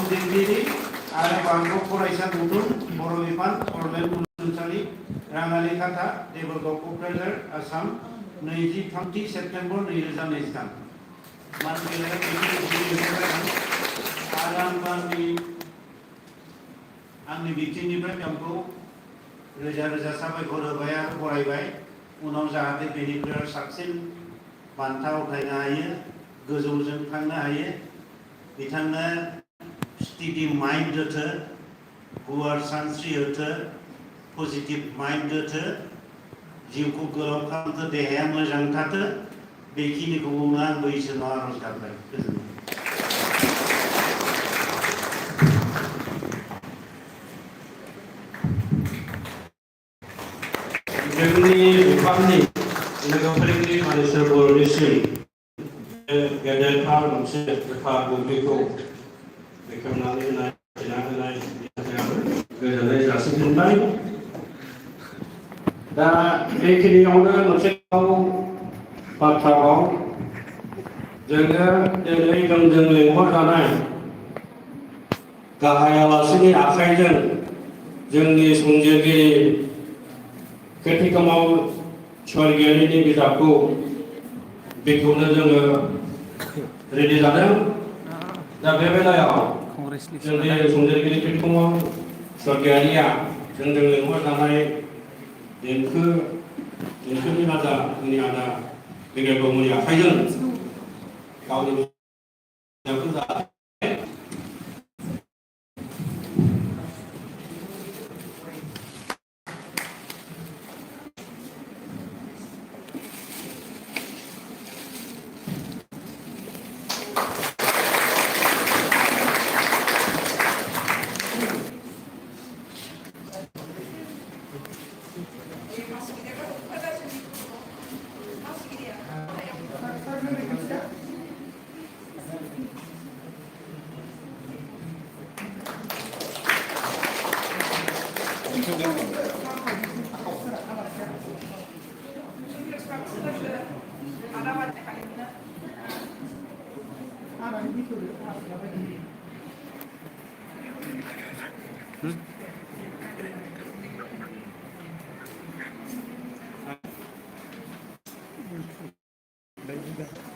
दैदेनगिरि आरो बांद्र फरायसा गौथुम बर' बिफान फरमेल मुलुगसोलोंसालि राङालि खाथा देबरगाव क'क्राझार आसाम 23 सेप्तेम्बर 2023 आरो आंनि बिथिंनिफ्राय बिथांखौ रोजा रोजा साबायखर होबाय आरो बरायबाय उनाव जाहाथे बेनिफ्राय साबसिन बान्था उथायनो हायो गोजौजों थांनो हायो बिथांनो स्टेडि माइंड होथो गुवार सानस्रि होथो पजिटिव माइंड होथो जिउखौ गोलाव खालामथो देहाया मोजां थाथो बेखिनिखौ बुंनो आंबो इसोरनाव आरज गाबबाय गोजोनथों। जोंनि बिफाननि लोगोफोरनि मानसि बर'निसिम गेदेरथार मोनसे गोथार बुब्लिखौ बेखेवनानै होनाय गोजोननाय जासिफिनबाय। दा बेखिनियावनो मोनसे बाथ्राखौ जोङो दिनै जोंजों लेंहरजानाय गाहाय आलासिनि आखाइजों जोंनि संजिरगिरि केटिकमाव स्वर्गीयारिनि बिजाबखौ बेखौनो जोङो रेडि जादों। दा बे बेलायाव जोंनि संजिरगिरि केटिकमाव स्वर्गीयारिया जोंजों लेंहरजानाय देंखोनि राजा जोंनि आदा बिग्राय ब्रह्मनि आखाइजों गावनि बिजाबखौ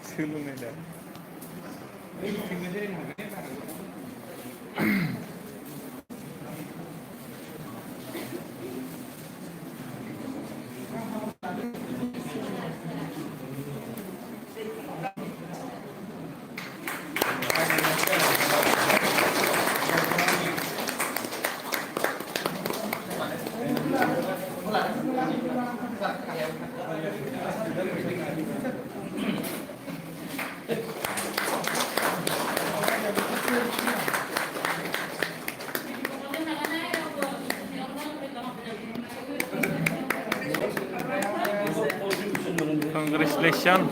सोलोंनाय दा Congratulations.